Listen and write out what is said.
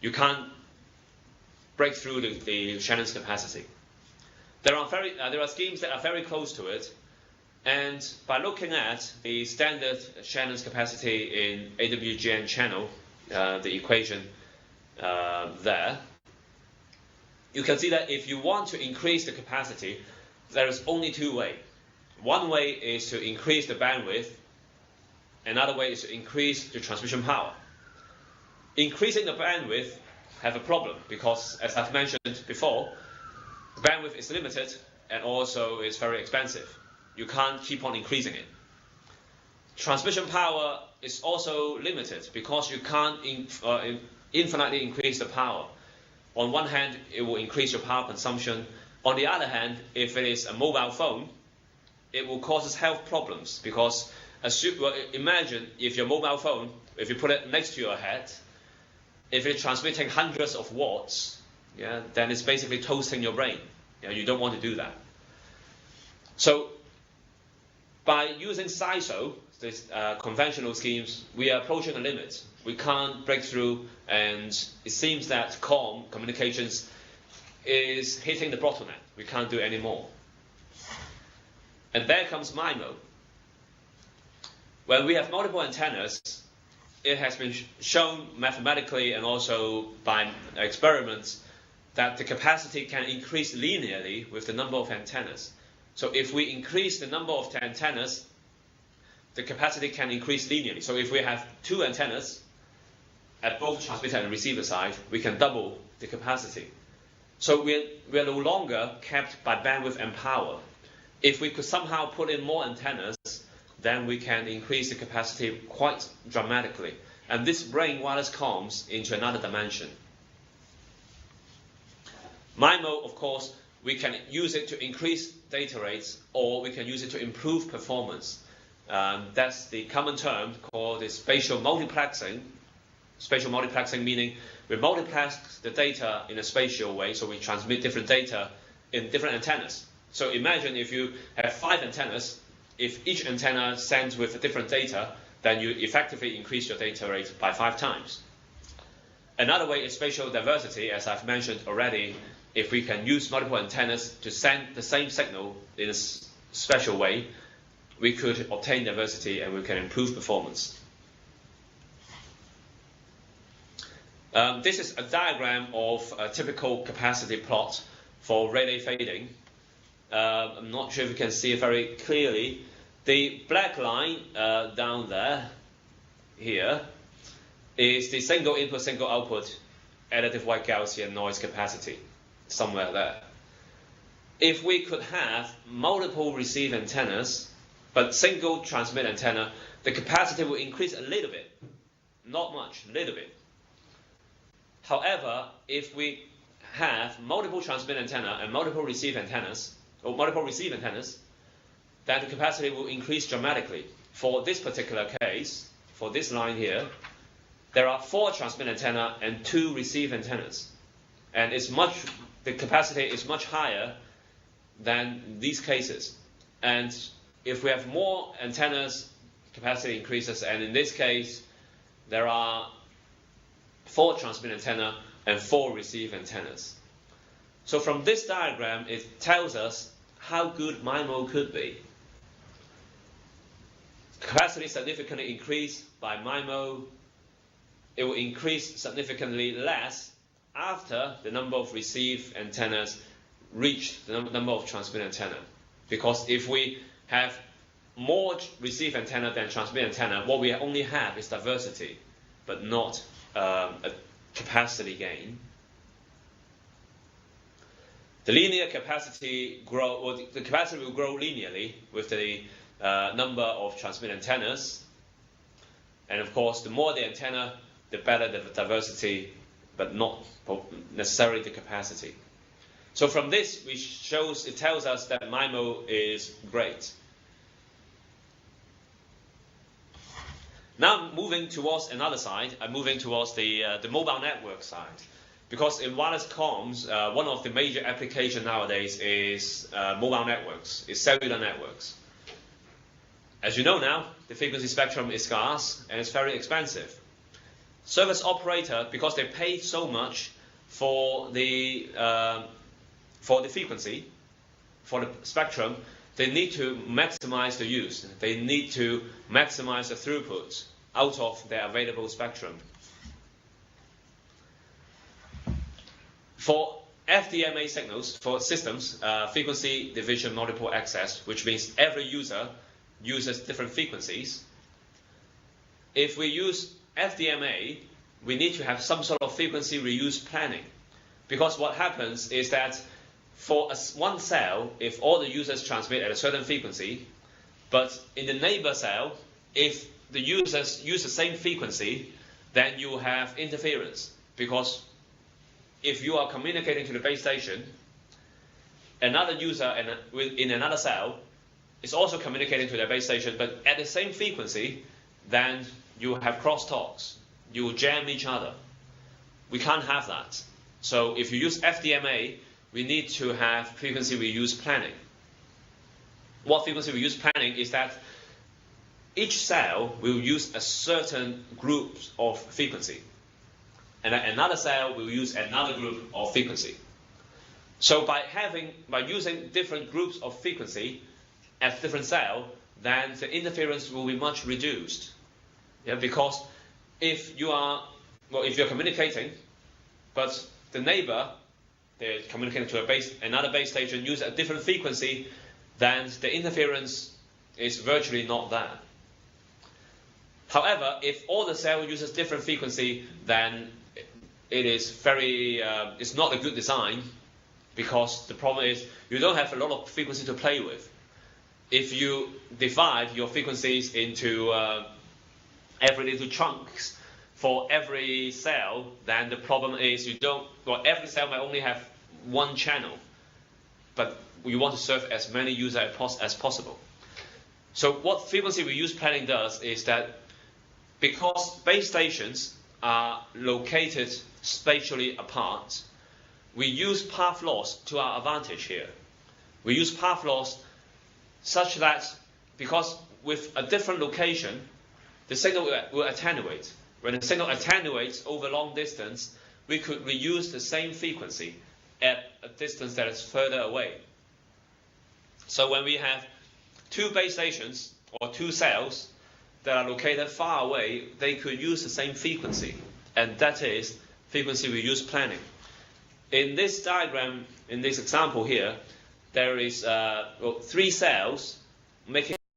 you can't break through the Shannon's capacity. There are schemes that are very close to it, and by looking at the standard Shannon's capacity in AWGN channel, the equation there, you can see that if you want to increase the capacity, there is only two ways. One way is to increase the bandwidth, another way is to increase the transmission power. Increasing the bandwidth have a problem because, as I've mentioned before, the bandwidth is limited and also is very expensive. You can't keep on increasing it. Transmission power is also limited because you can't infinitely increase the power. On one hand, it will increase your power consumption. On the other hand, if it is a mobile phone, it will cause health problems because imagine if your mobile phone, if you put it next to your head, if it's transmitting hundreds of watts, then it's basically toasting your brain. You don't want to do that. So by using SISO, these conventional schemes, we are approaching a limit. We can't break through, and it seems that communications is hitting the bottleneck. We can't do any more. And there comes MIMO. When we have multiple antennas, it has been shown mathematically and also by experiments that the capacity can increase linearly with the number of antennas. So if we increase the number of antennas, the capacity can increase linearly. So if we have two antennas at both transmitter and receiver side, we can double the capacity. So we are no longer capped by bandwidth and power. If we could somehow put in more antennas, then we can increase the capacity quite dramatically. And this brings wireless comms into another dimension. MIMO, of course, we can use it to increase data rates, or we can use it to improve performance. That's the common term called the spatial multiplexing. Spatial multiplexing meaning we multiplex the data in a spatial way, so we transmit different data in different antennas. So imagine if you have 5 antennas, if each antenna sends with different data, then you effectively increase your data rate by 5 times. Another way is spatial diversity, as I've mentioned already. If we can use multiple antennas to send the same signal in a special way, we could obtain diversity and we can improve performance. This is a diagram of a typical capacity plot for relay fading. I'm not sure if you can see it very clearly. The black line down there, here, is the single input, single output additive white Gaussian noise capacity, somewhere there. If we could have multiple receive antennas, but single transmit antenna, the capacity will increase a little bit. Not much, a little bit. However, if we have multiple transmit antenna and multiple receive antennas, then the capacity will increase dramatically. For this particular case, for this line here, there are 4 transmit antenna and 2 receive antennas. And the capacity is much higher than these cases. And if we have more antennas, capacity increases. And in this case, there are 4 transmit antenna and 4 receive antennas. So from this diagram, it tells us how good MIMO could be. Capacity significantly increased by MIMO. It will increase significantly less after the number of receive antennas reach the number of transmit antenna. Because if we have more receive antenna than transmit antenna, what we only have is diversity, but not a capacity gain. The linear capacity the capacity will grow linearly with the number of transmit antennas. And of course, the more the antenna, the better the diversity, but not necessarily the capacity. So from this, it tells us that MIMO is great. Now moving towards another side, I'm moving towards the mobile network side. Because in wireless comms, one of the major applications nowadays is mobile networks, is cellular networks. As you know now, the frequency spectrum is scarce and it's very expensive. Service operator, because they pay so much for the frequency, for the spectrum, they need to maximize the use. They need to maximize the throughput out of their available spectrum. For FDMA signals, for systems, frequency division multiple access, which means every user uses different frequencies. If we use FDMA, we need to have some sort of frequency reuse planning. Because what happens is that for one cell, if all the users transmit at a certain frequency, but in the neighbor cell, if the users use the same frequency, then you have interference. Because if you are communicating to the base station, another user in another cell is also communicating to their base station, but at the same frequency, then you have crosstalks. You will jam each other. We can't have that. So if you use FDMA, we need to have frequency reuse planning. What frequency reuse planning is that each cell will use a certain group of frequency, and another cell will use another group of frequency. So by using different groups of frequency at different cell, then the interference will be much reduced. Yeah, because if you're communicating, but the neighbor, they're communicating to another base station, use a different frequency, then the interference is virtually not there. However, if all the cell uses different frequency, then it's not a good design, because the problem is you don't have a lot of frequency to play with. If you divide your frequencies into every little chunks for every cell, then the problem is every cell might only have one channel, but you want to serve as many users as possible. So what frequency reuse planning does is that, because base stations are located spatially apart, we use path loss to our advantage here. We use path loss such that, because with a different location, the signal will attenuate. When the signal attenuates over long distance, we could reuse the same frequency at a distance that is further away. So when we have two base stations or two cells that are located far away, they could use the same frequency, and that is frequency reuse planning. In this diagram, in this example here, there is 3 cells making